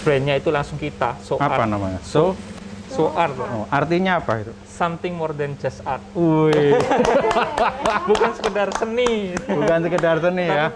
brandnya itu langsung kita, So Apa Art. namanya? So Art. Oh, artinya apa itu? Something more than just art. Wih, Bukan sekedar seni. bukan sekedar seni ya.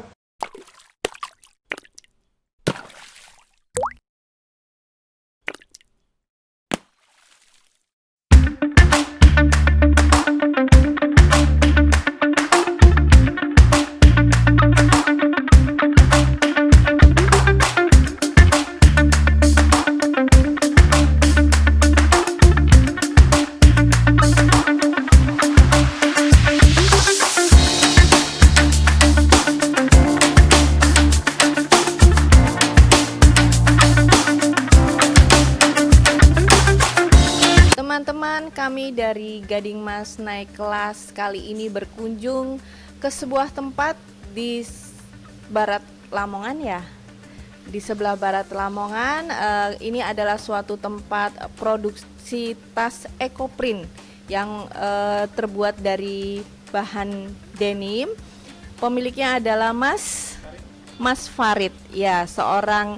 Teman-teman, kami dari Gading Mas Naik Kelas kali ini berkunjung ke sebuah tempat di barat Lamongan ya. Di sebelah barat Lamongan, ini adalah suatu tempat produksi tas ekoprint yang terbuat dari bahan denim. Pemiliknya adalah Mas Farid, ya, seorang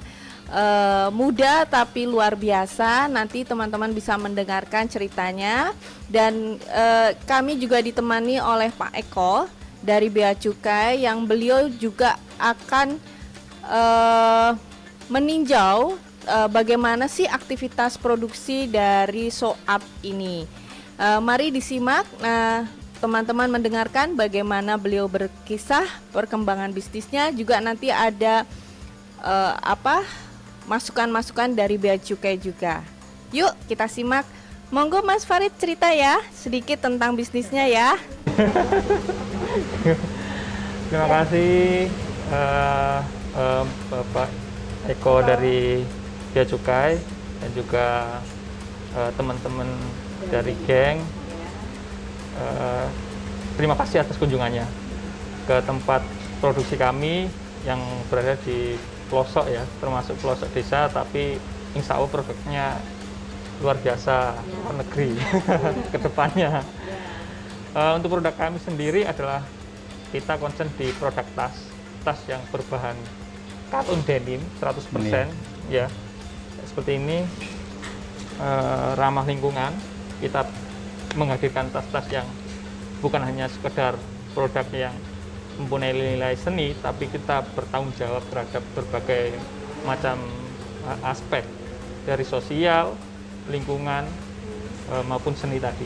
muda tapi luar biasa. Nanti teman-teman bisa mendengarkan ceritanya. Dan kami juga ditemani oleh Pak Eko dari Bea Cukai, yang beliau juga akan meninjau bagaimana sih aktivitas produksi dari So Art ini. Mari disimak. Teman-teman mendengarkan bagaimana beliau berkisah perkembangan bisnisnya. Juga nanti ada masukan-masukan dari Bea Cukai juga. Yuk kita simak. Monggo Mas Farid cerita ya sedikit tentang bisnisnya ya. Terima kasih Bapak Eko dari Bea Cukai dan juga teman-teman dari geng. Terima kasih atas kunjungannya ke tempat produksi kami yang berada di pelosok ya, termasuk pelosok desa, tapi insya Allah produknya luar biasa, luar negeri ke depannya. Untuk produk kami sendiri adalah kita concern di produk tas yang berbahan katun denim 100%, ya, seperti ini, ramah lingkungan. Kita menghadirkan tas-tas yang bukan hanya sekedar produk yang mempunyai nilai seni, tapi kita bertanggung jawab terhadap berbagai macam aspek dari sosial, lingkungan, maupun seni tadi.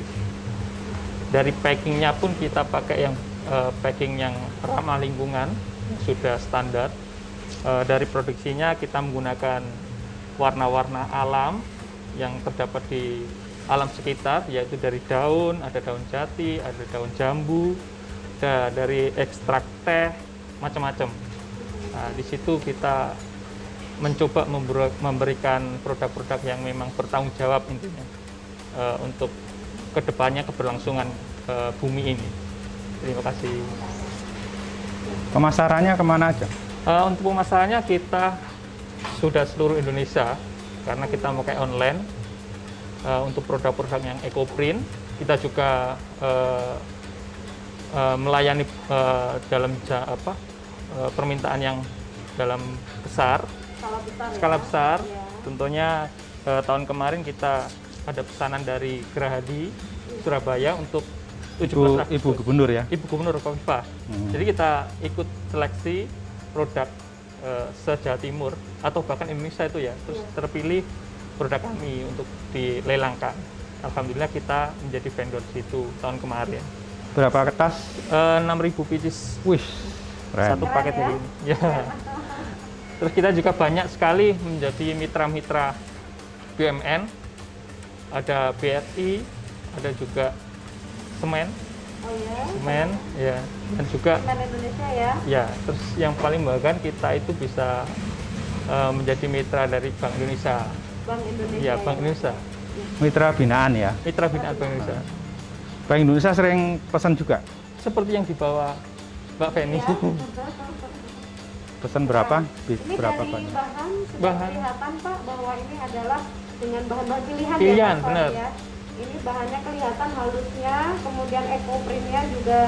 Dari packingnya pun kita pakai yang packing yang ramah lingkungan, sudah standar. Dari produksinya kita menggunakan warna-warna alam yang terdapat di alam sekitar, yaitu dari daun, ada daun jati, ada daun jambu, dari ekstrak teh, macam-macam. Nah, di situ kita mencoba memberikan produk-produk yang memang bertanggung jawab intinya untuk kedepannya keberlangsungan bumi ini. Terima kasih. Pemasarannya kemana aja? Untuk pemasarannya kita sudah seluruh Indonesia karena kita pakai online. Untuk produk-produk yang ekoprint, kita juga melayani dalam permintaan yang dalam skala besar. Ya. Tentunya tahun kemarin kita ada pesanan dari Gerahadi Surabaya untuk 17 Ibu Gubernur ya? Ibu Gubernur Kofifa. Jadi kita ikut seleksi produk se-Jawa Timur atau bahkan Indonesia itu ya, terus terpilih produk kami untuk dilelangkan. Alhamdulillah kita menjadi vendor di situ tahun kemarin. Berapa kertas? 6.000 pieces. Wih, keren. Satu paket ini. Ya. Terus kita juga banyak sekali menjadi mitra-mitra BUMN. Ada BRI, ada juga Semen. Oh ya. Semen, ya. Dan juga Semen Indonesia ya. ya, terus yang paling bahkan kita itu bisa menjadi mitra dari Bank Indonesia. Bank Indonesia. Ya, Bank Indonesia. Mitra binaan ya? Mitra binaan Bank Indonesia. Bank Indonesia sering pesan juga? Seperti yang dibawa Mbak Feni. Ya. Pesan berapa? Ini Berapa dari banyak? bahan sudah Bahan. kelihatan Pak bahwa ini adalah dengan bahan-bahan pilihan, Pilihan, ya Pak benar. ya. Ini bahannya kelihatan halusnya, kemudian ekoprintnya juga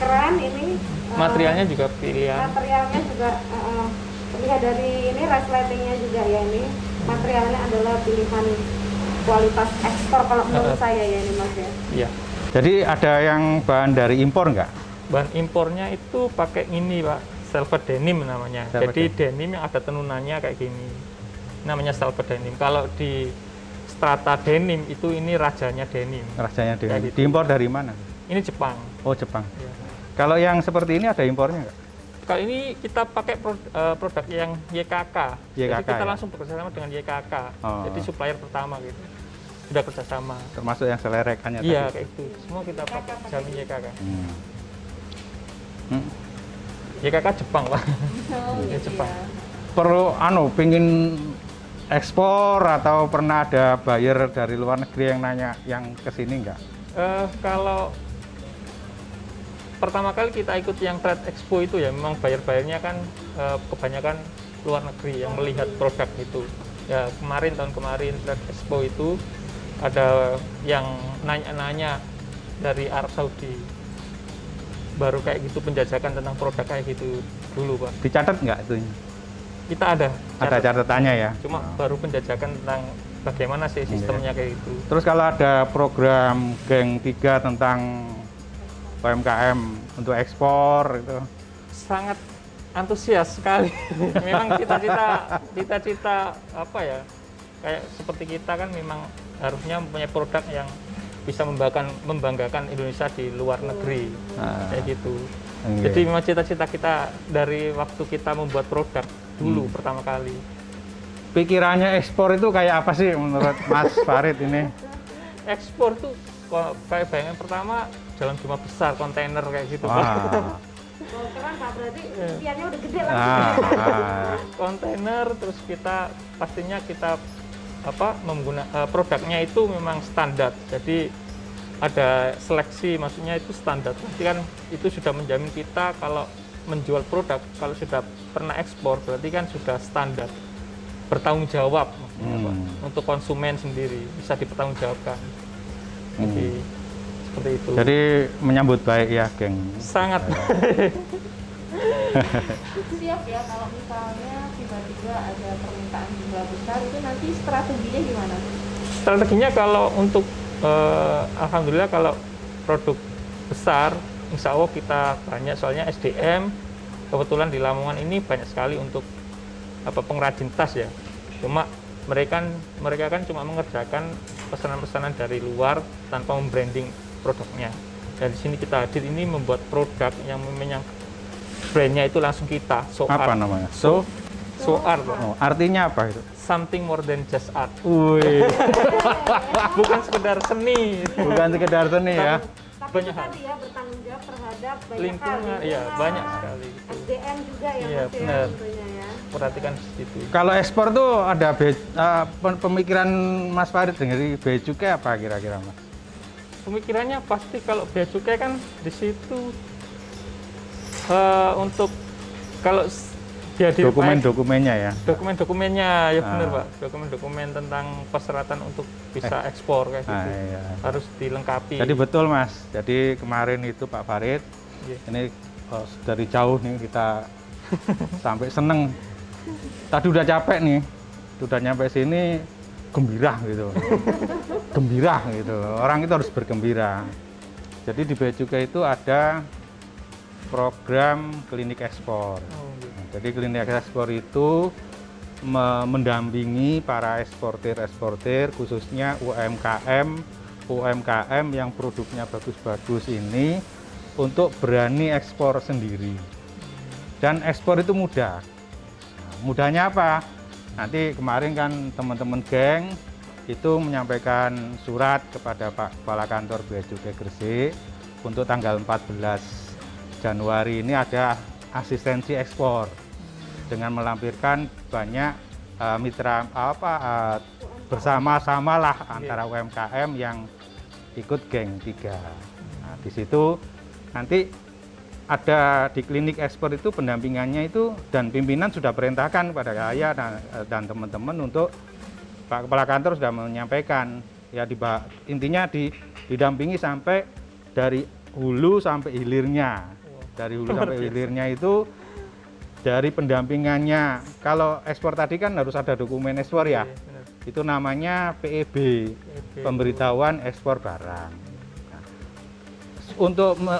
keren ini. Materialnya juga pilihan. Materialnya juga Terlihat dari ini resletingnya juga ya, ini materialnya adalah pilihan kualitas ekspor kalau menurut saya ya ini Mas ya. Iya. Jadi ada yang bahan dari impor nggak? Bahan impornya itu pakai ini Pak, velvet denim namanya. Velvet Jadi denim yang ada tenunannya kayak gini. Namanya velvet denim. Kalau di strata denim itu ini rajanya denim. Rasanya Kayak gitu. diimpor dari mana? Ini Jepang. Oh, Jepang. Ya. Kalau yang seperti ini ada impornya nggak? Kalau ini kita pakai produk yang YKK. Jadi YKK, kita ya? langsung bekerjasama dengan YKK. Oh. Jadi supplier pertama gitu. Sudah kerjasama. Termasuk yang selerekannya Iya tadi? kayak itu. Semua kita pakai jamin YKK. Hmm. YKK Jepang Pak. Oh, Ya, Jepang. Perlu pingin ekspor atau pernah ada buyer dari luar negeri yang nanya yang kesini nggak? Kalau pertama kali kita ikut yang Trade Expo itu ya memang buyer-buyernya kan kebanyakan luar negeri yang melihat produk itu. Ya tahun kemarin Trade Expo itu ada yang nanya-nanya dari Arab Saudi. Baru kayak gitu penjajakan tentang produk kayak gitu dulu Pak. Dicatat nggak itu? Kita ada Catatannya ya? Cuma baru penjajakan tentang bagaimana sih sistemnya kayak gitu. Terus kalau ada program Geng 3 tentang UMKM untuk ekspor itu? Sangat antusias sekali. Memang cita-cita apa ya, kayak seperti kita kan memang harusnya mempunyai produk yang bisa membanggakan Indonesia di luar negeri. Kayak gitu. Iya. Jadi memang cita-cita kita dari waktu kita membuat produk dulu pertama kali. Pikirannya ekspor itu kayak apa sih menurut Mas Farid ini? Ekspor tuh kayak bayangan pertama dalam jumlah besar kontainer kayak gitu. Wah. Oh, keren Pak, berarti impiannya udah gede lah. Kontainer terus pastinya kita produknya itu memang standar. Jadi ada seleksi, maksudnya itu standar. Berarti kan itu sudah menjamin kita kalau menjual produk, kalau sudah pernah ekspor berarti kan sudah standar, bertanggung jawab maksudnya, Pak. Untuk konsumen sendiri bisa dipertanggungjawabkan. Jadi seperti itu. Jadi menyambut baik ya geng. Sangat. Siap ya kalau misalnya tiba-tiba ada permintaan jumlah besar, itu nanti strateginya gimana? Strateginya kalau untuk alhamdulillah kalau produk besar insya Allah kita banyak, soalnya SDM kebetulan di Lamongan ini banyak sekali untuk pengrajin tas ya. Cuma mereka kan cuma mengerjakan pesanan-pesanan dari luar tanpa membranding produknya. Dan di sini kita hadir ini membuat produk yang brandnya itu langsung kita. Apa namanya? So art. Oh, artinya apa itu? Something more than just art. Wih, Bukan sekedar seni. bukan sekedar seni ya. Tapi Banyak itu hal. tadi ya bertanggung jawab terhadap banyak hal. Lingkungan, iya banyak sekali. SDM juga ya Iya, Mas ya, benar. tentunya ya. Perhatikan situ. Kalau ekspor tuh ada pemikiran Mas Farid dari bea cukai apa kira-kira Mas? Pemikirannya pasti kalau bea cukai kan di situ untuk kalau dia Dokumen-dokumennya ya. dokumen-dokumennya ya benar Pak, dokumen-dokumen tentang persyaratan untuk bisa ekspor kayak gitu Iya. harus dilengkapi. Jadi betul Mas. Jadi kemarin itu Pak Farid, Iya. ini dari jauh nih kita sampai seneng. Tadi udah capek nih, udah nyampe sini gembira gitu, gembira gitu. Orang itu harus bergembira. Jadi di Bea Cukai itu ada program klinik ekspor. Oh, gitu. Jadi klinik ekspor itu mendampingi para eksportir khususnya UMKM yang produknya bagus-bagus ini untuk berani ekspor sendiri. Dan ekspor itu mudah. Nah, mudahnya apa? Nanti kemarin kan teman-teman geng itu menyampaikan surat kepada Pak Kepala Kantor Bea Cukai Gresik untuk tanggal 14 Januari ini ada asistensi ekspor dengan melampirkan banyak mitra bersama-sama lah antara UMKM yang ikut geng 3. Nah, di situ nanti ada di klinik ekspor itu pendampingannya itu dan pimpinan sudah perintahkan kepada saya dan teman-teman untuk Pak Kepala Kantor sudah menyampaikan ya intinya didampingi sampai dari hulu sampai hilirnya. Dari hulu sampai hilirnya itu dari pendampingannya. Kalau ekspor tadi kan harus ada dokumen ekspor ya. Iya, benar. Itu namanya PEB, PEB. pemberitahuan ekspor barang. Nah,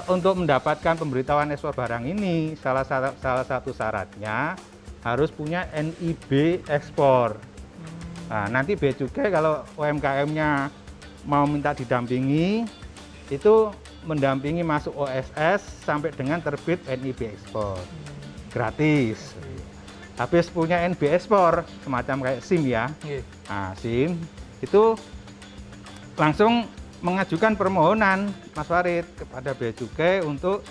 untuk mendapatkan pemberitahuan ekspor barang ini, salah satu syaratnya harus punya NIB ekspor. Nah, nanti bea cukai kalau UMKM-nya mau minta didampingi, itu mendampingi masuk OSS sampai dengan terbit NIB ekspor. Gratis. Habis punya NB ekspor, semacam kayak SIM ya. Iya. Nah, SIM itu langsung mengajukan permohonan Mas Farid kepada bea cukai untuk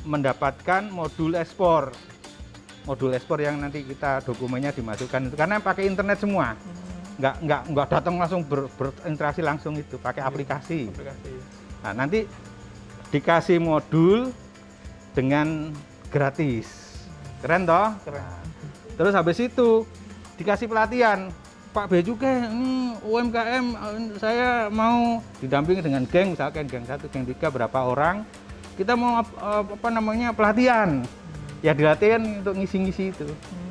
mendapatkan modul ekspor. Modul ekspor yang nanti kita dokumennya dimasukkan itu karena pakai internet semua. Nggak datang langsung berinteraksi langsung itu, pakai aplikasi. Nah, nanti dikasih modul dengan gratis. Keren toh? Keren. Nah, terus habis itu dikasih pelatihan. Pak Bea Cukai, ini UMKM saya mau didampingi dengan geng, misalkan geng 1, geng 3 berapa orang. Kita mau pelatihan. Ya dilatihan untuk ngisi-ngisi itu.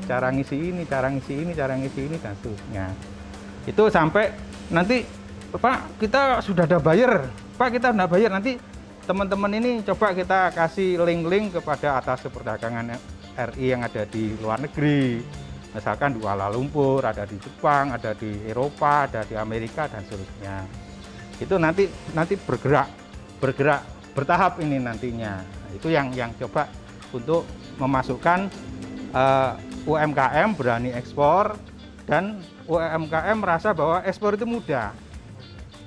Cara ngisi ini, cara ngisi ini, cara ngisi ini dan seterusnya. Itu sampai nanti Pak kita sudah ada bayar. Pak kita sudah bayar, nanti teman-teman ini coba kita kasih link-link kepada atas perdagangan RI yang ada di luar negeri. Misalkan di Kuala Lumpur, ada di Jepang, ada di Eropa, ada di Amerika dan seterusnya. Itu nanti bergerak bertahap ini nantinya. Nah, itu yang coba untuk memasukkan UMKM berani ekspor dan UMKM merasa bahwa ekspor itu mudah.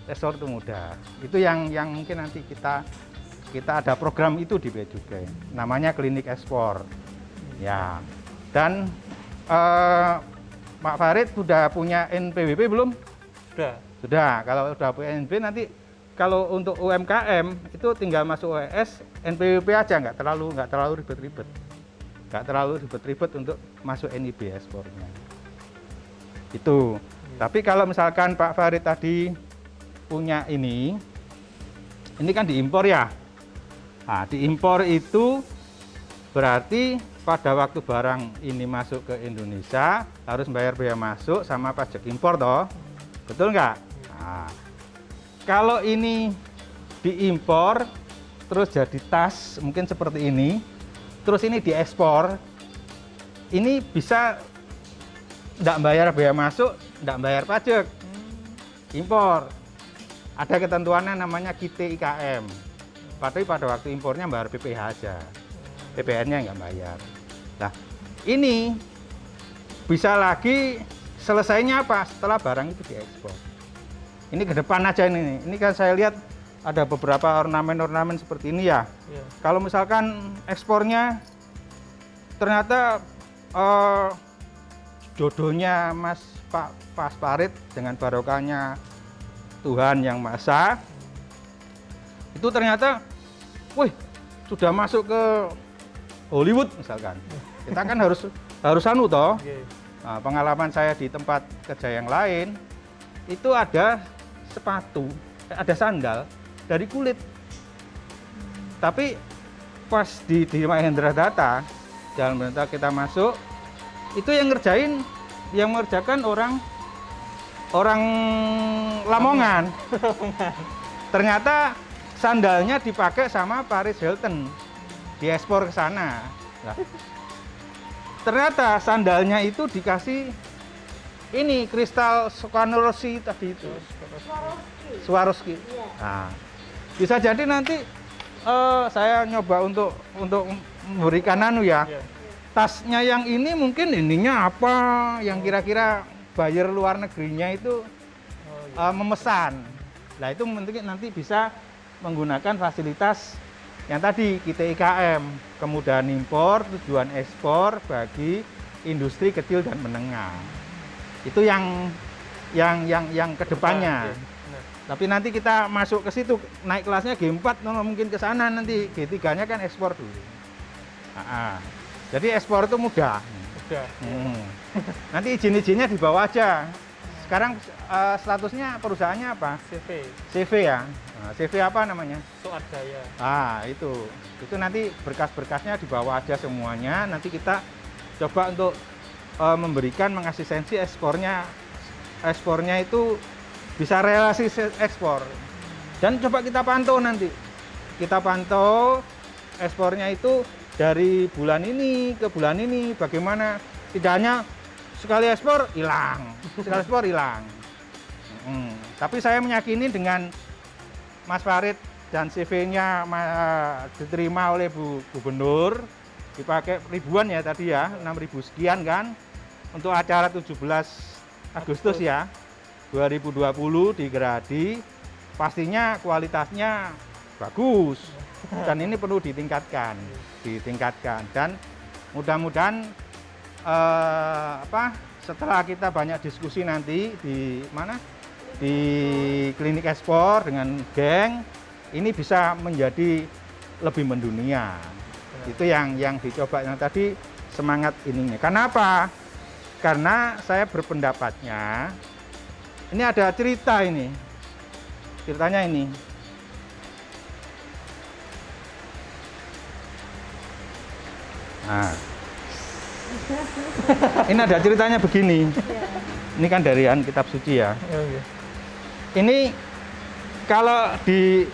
Ekspor itu mudah. Itu yang mungkin nanti kita ada program itu di Bea Cukai. Namanya klinik ekspor. Ya. Dan Pak Farid sudah punya NPWP belum? Sudah. Kalau sudah punya NPWP nanti kalau untuk UMKM itu tinggal masuk OES NPWP aja, nggak terlalu ribet-ribet. Nggak terlalu ribet-ribet untuk masuk NIB ekspornya. Itu. Tapi kalau misalkan Pak Farid tadi punya ini kan diimpor ya. Nah, diimpor itu berarti pada waktu barang ini masuk ke Indonesia harus bayar bea masuk sama pajak impor toh. Betul nggak? Nah, kalau ini diimpor terus jadi tas mungkin seperti ini, terus ini diekspor, ini bisa tidak bayar bea masuk, tidak bayar pajak. Impor. Ada ketentuannya namanya KIT IKM. Tapi pada waktu impornya bayar PPh aja. PPN-nya nggak bayar. Nah, ini bisa lagi selesainya apa? Setelah barang itu diekspor. Ini ke depan aja ini. Ini kan saya lihat ada beberapa ornamen-ornamen seperti ini ya. Iya. Kalau misalkan ekspornya ternyata jodohnya Pak Farid dengan barokahnya Tuhan Yang Maha Esa, itu ternyata, wih, sudah masuk ke Hollywood misalkan. Kita kan harus anu toh. Nah, pengalaman saya di tempat kerja yang lain itu ada sepatu, ada sandal dari kulit. Tapi pas di Mahendra Data, Jalan Bentar kita masuk, itu yang mengerjakan orang Lamongan. Ternyata sandalnya dipakai sama Paris Hilton, diekspor ke sana. Nah, ternyata sandalnya itu dikasih ini kristal Swarovski tadi itu. Swarovski. Nah, bisa jadi nanti saya nyoba untuk memberikan anu ya. Tasnya yang ini mungkin ininya apa yang kira-kira buyer luar negerinya itu memesan. Nah, itu mungkin nanti bisa menggunakan fasilitas yang tadi kita IKM, kemudahan impor, tujuan ekspor bagi industri kecil dan menengah. Itu yang kedepannya. Tapi nanti kita masuk ke situ, naik kelasnya G4, mungkin ke sana nanti G3-nya kan ekspor dulu. Jadi ekspor itu mudah. Nanti izin-izinnya dibawa aja. sekarang statusnya perusahaannya apa? CV CV ya. Nah, CV apa namanya? Soat Jaya. Itu nanti berkas-berkasnya dibawa aja semuanya. Nanti kita coba untuk mengasistensi ekspornya itu bisa relasi ekspor. Dan coba kita pantau nanti. Kita pantau ekspornya itu dari bulan ini ke bulan ini bagaimana. Tidak hanya sekali ekspor hilang, Tapi saya meyakini dengan Mas Farid dan CV-nya diterima oleh Bu Gubernur, dipakai ribuan ya tadi ya, 6.000 sekian kan, untuk acara 17 Agustus ya, 2020 di Gerhadi, pastinya kualitasnya bagus dan ini perlu ditingkatkan dan mudah-mudahan setelah kita banyak diskusi nanti di klinik ekspor dengan geng ini bisa menjadi lebih mendunia. Itu yang dicoba yang tadi semangat ininya. Kenapa? Karena saya berpendapatnya ini ada ceritanya ini. Nah, ini ada ceritanya begini. Ini kan dari kitab suci ya. Ini kalau di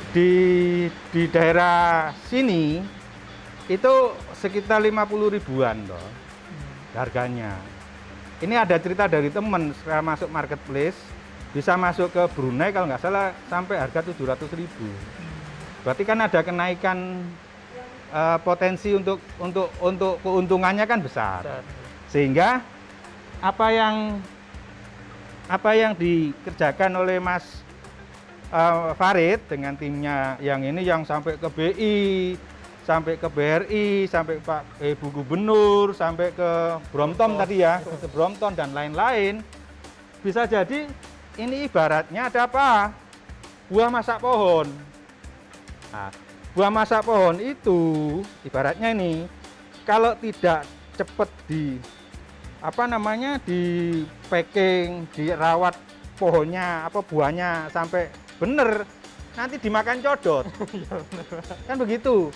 daerah sini itu sekitar 50 ribuan loh harganya. Ini ada cerita dari teman setelah masuk marketplace bisa masuk ke Brunei kalau nggak salah sampai harga 700.000. Berarti kan ada kenaikan potensi untuk keuntungannya kan besar. Sehingga apa yang dikerjakan oleh Mas Farid dengan timnya yang ini yang sampai ke BI, sampai ke BRI, sampai Pak Ibu Gubernur, sampai ke Brompton tadi ya, ke Brompton dan lain-lain, bisa jadi ini ibaratnya ada apa? Buah masak pohon. Nah, buah masak pohon itu ibaratnya ini kalau tidak cepat di packing, dirawat pohonnya buahnya sampai bener nanti dimakan codot. Kan begitu.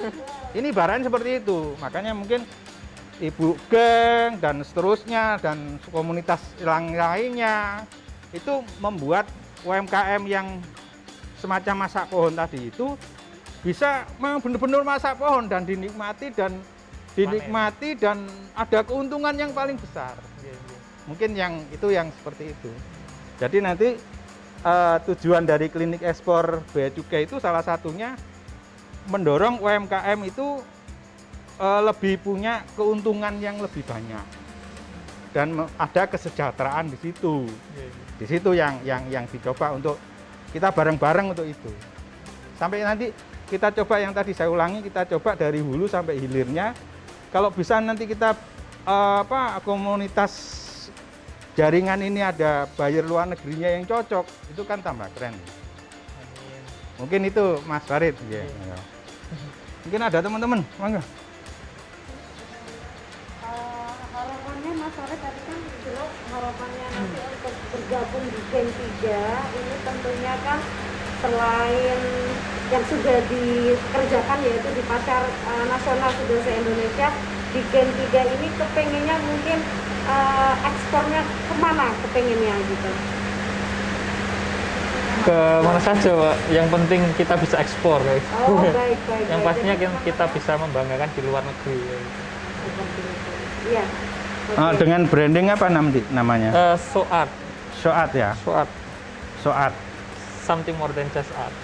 Ini ibaratnya seperti itu. Makanya mungkin ibu geng dan seterusnya dan komunitas lainnya itu membuat UMKM yang semacam masak pohon tadi itu bisa memang benar-benar masak pohon dan dinikmati dan ada keuntungan yang paling besar. Mungkin yang seperti itu. Jadi nanti tujuan dari klinik ekspor Bea Cukai itu salah satunya mendorong UMKM itu lebih punya keuntungan yang lebih banyak dan ada kesejahteraan di situ. Di situ yang dicoba untuk kita bareng-bareng untuk itu. Sampai nanti kita coba yang tadi saya ulangi, kita coba dari hulu sampai hilirnya. Kalau bisa nanti kita komunitas jaringan ini ada buyer luar negerinya yang cocok, itu kan tambah keren. Amin. Mungkin itu Mas Farid. Ya. Mungkin ada teman-teman, mangga. Harapannya Mas Farid tadi kan jelas harapannya nanti untuk bergabung di Gen 3 ini tentunya kan selain yang sudah dikerjakan yaitu di pasar nasional sudah se-Indonesia, di Gen 3 ini kepengennya mungkin ekspornya kemana kepengennya gitu? Ke mana saja, Pak. Yang penting kita bisa ekspor, guys. Oh, baik. Yang pastinya kita bisa membanggakan di luar negeri. Iya. Dengan branding apa namanya? Soat. Soat ya. Soat. Something more than just art.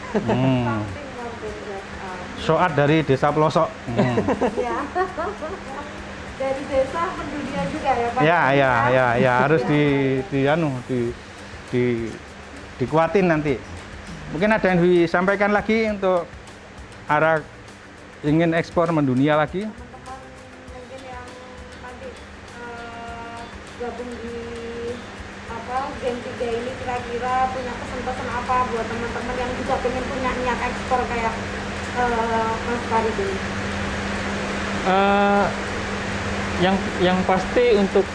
Soat dari desa pelosok. Iya. Dari desa mendunia juga ya Pak? Ya harus dikuatin nanti. Mungkin ada yang disampaikan lagi untuk arah ingin ekspor mendunia lagi. Teman-teman mungkin yang nanti gabung di Gen 3 ini kira-kira punya pesan-pesan apa buat teman-teman yang juga pengen punya niat ekspor kayak Mas Farid ini? Yang pasti untuk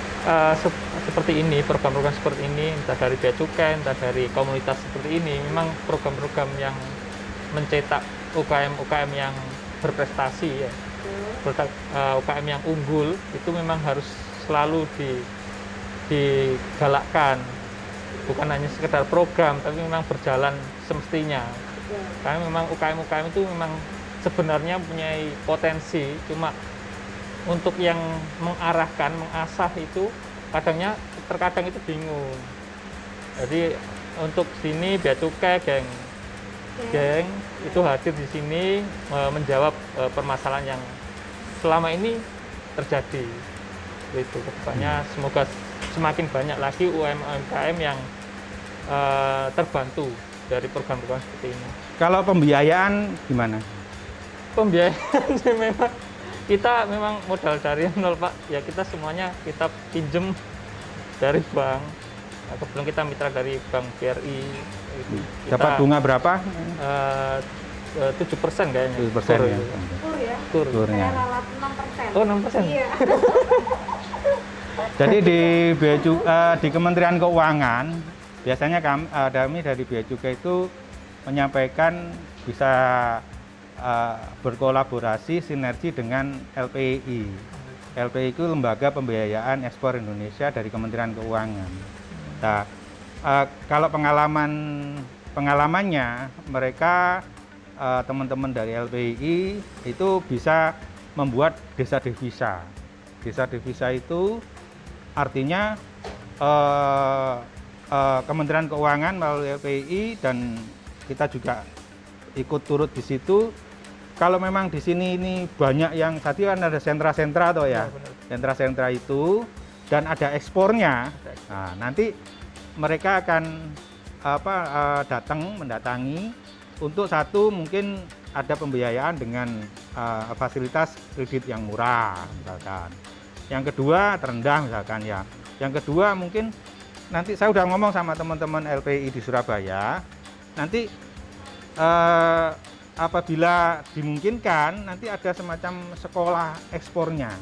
seperti ini, program-program seperti ini, entah dari bea cukai, entah dari komunitas seperti ini, memang program-program yang mencetak UKM-UKM yang berprestasi ya, UKM yang unggul itu memang harus selalu digalakkan, bukan hanya sekedar program, tapi memang berjalan semestinya. Karena memang UKM-UKM itu memang sebenarnya punya potensi, cuma untuk yang mengarahkan, mengasah itu terkadang itu bingung. Jadi untuk sini bea cukai, geng itu hadir di sini menjawab permasalahan yang selama ini terjadi. Itu kedepannya semoga semakin banyak lagi UMKM yang terbantu dari program-program seperti ini. Kalau pembiayaan gimana? Pembiayaan sih kita memang modal dari nol Pak, ya kita semuanya kita pinjem dari bank. Nah, kebetulan kita mitra dari Bank BRI. Dapat bunga berapa? 7% kayaknya. 7% ya. Kur ya. Kurnya. Saya ralat 6%. Oh 6%. Iya. Jadi di Kementerian Keuangan biasanya kami dari Bea Cukai itu menyampaikan bisa berkolaborasi sinergi dengan LPI. LPI itu Lembaga Pembiayaan Ekspor Indonesia dari Kementerian Keuangan. Nah, kalau pengalamannya mereka teman-teman dari LPI itu bisa membuat desa devisa. Desa devisa itu artinya Kementerian Keuangan melalui LPI dan kita juga ikut turut di situ. Kalau memang di sini ini banyak yang tadi kan ada sentra-sentra atau ya, sentra-sentra itu dan ada ekspornya. Nah, nanti mereka akan mendatangi untuk satu mungkin ada pembiayaan dengan fasilitas kredit yang murah misalkan. Yang kedua terendah misalkan ya. Yang kedua mungkin nanti saya udah ngomong sama teman-teman LPI di Surabaya, nanti apabila dimungkinkan nanti ada semacam sekolah ekspornya.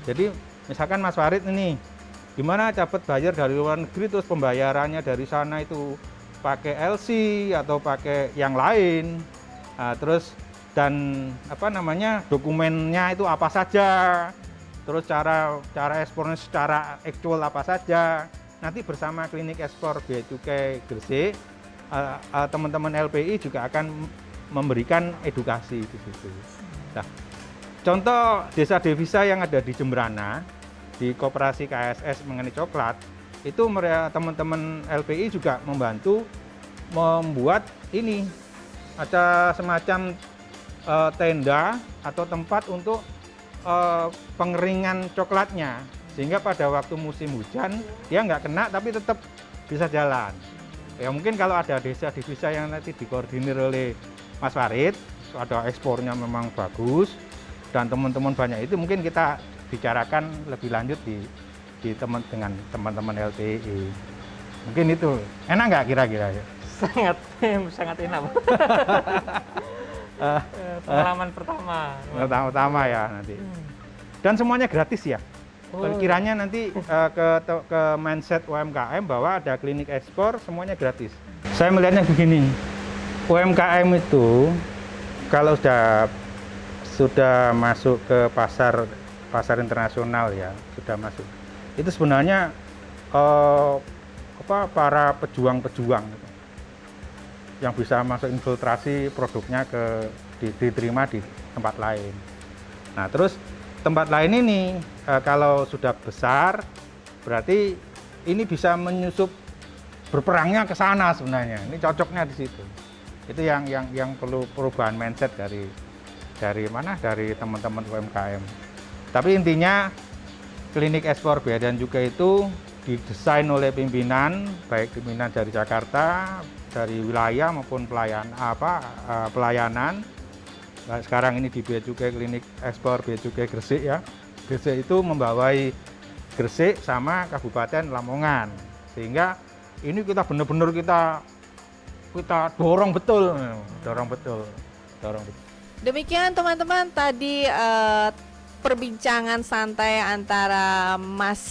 Jadi misalkan Mas Farid ini gimana dapat bayar dari luar negeri terus pembayarannya dari sana itu pakai LC atau pakai yang lain. Nah, terus dan dokumennya itu apa saja. Terus cara ekspornya secara aktual apa saja. Nanti bersama Klinik Ekspor Bea Cukai Gresik teman-teman LPI juga akan memberikan edukasi di situ. Nah, contoh desa devisa yang ada di Jembrana, di Koperasi KSS mengenai coklat, itu teman-teman LPI juga membantu membuat ini ada semacam tenda atau tempat untuk pengeringan coklatnya, sehingga pada waktu musim hujan dia nggak kena tapi tetap bisa jalan. Ya mungkin kalau ada desa devisa yang nanti dikoordinir oleh Mas Farid, ada ekspornya memang bagus dan teman-teman banyak itu mungkin kita bicarakan lebih lanjut dengan teman-teman LPI. Mungkin itu enak nggak kira-kira? Sangat enak. Pengalaman pertama ya nanti. Dan semuanya gratis ya. Kiranya nanti ke mindset UMKM bahwa ada klinik ekspor semuanya gratis. Saya melihatnya begini, UMKM itu kalau sudah masuk ke pasar internasional ya, sudah masuk. Itu sebenarnya para pejuang-pejuang yang bisa masuk infiltrasi produknya diterima di tempat lain. Nah, terus tempat lain ini kalau sudah besar berarti ini bisa menyusup berperangnya ke sana sebenarnya. Ini cocoknya di situ. Itu yang perlu perubahan mindset dari teman-teman UMKM. Tapi intinya klinik ekspor bea dan cukai itu didesain oleh pimpinan, baik pimpinan dari Jakarta, dari wilayah maupun pelayanan. Nah, sekarang ini di Bea Cukai Klinik Ekspor Bea Cukai Gresik ya. Gresik itu membawai Gresik sama Kabupaten Lamongan. Sehingga ini kita benar-benar kita dorong betul. Demikian teman-teman tadi perbincangan santai antara Mas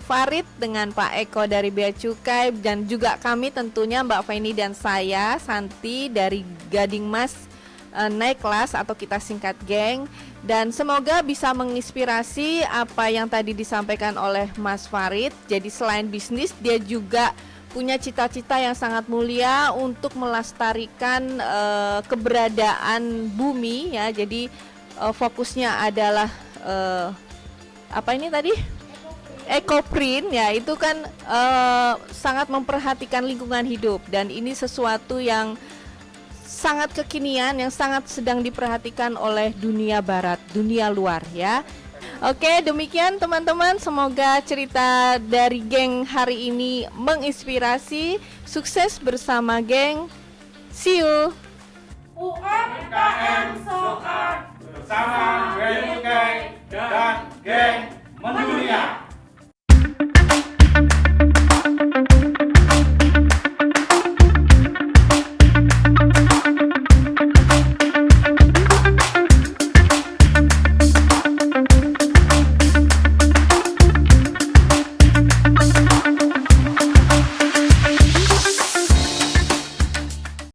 Farid dengan Pak Eko dari Bea Cukai, dan juga kami tentunya Mbak Feni dan saya Santi dari Gading Mas Naik Kelas atau kita singkat geng. Dan semoga bisa menginspirasi apa yang tadi disampaikan oleh Mas Farid. Jadi selain bisnis, dia juga punya cita-cita yang sangat mulia untuk melestarikan keberadaan bumi ya. Jadi fokusnya adalah apa ini tadi? Ecoprint ya, itu kan sangat memperhatikan lingkungan hidup, dan ini sesuatu yang sangat kekinian, yang sangat sedang diperhatikan oleh dunia barat, dunia luar ya. Oke, demikian teman-teman, semoga cerita dari geng hari ini menginspirasi. Sukses bersama geng. See you. UMKM Sokak bersama Bea Cukai dan geng mendunia.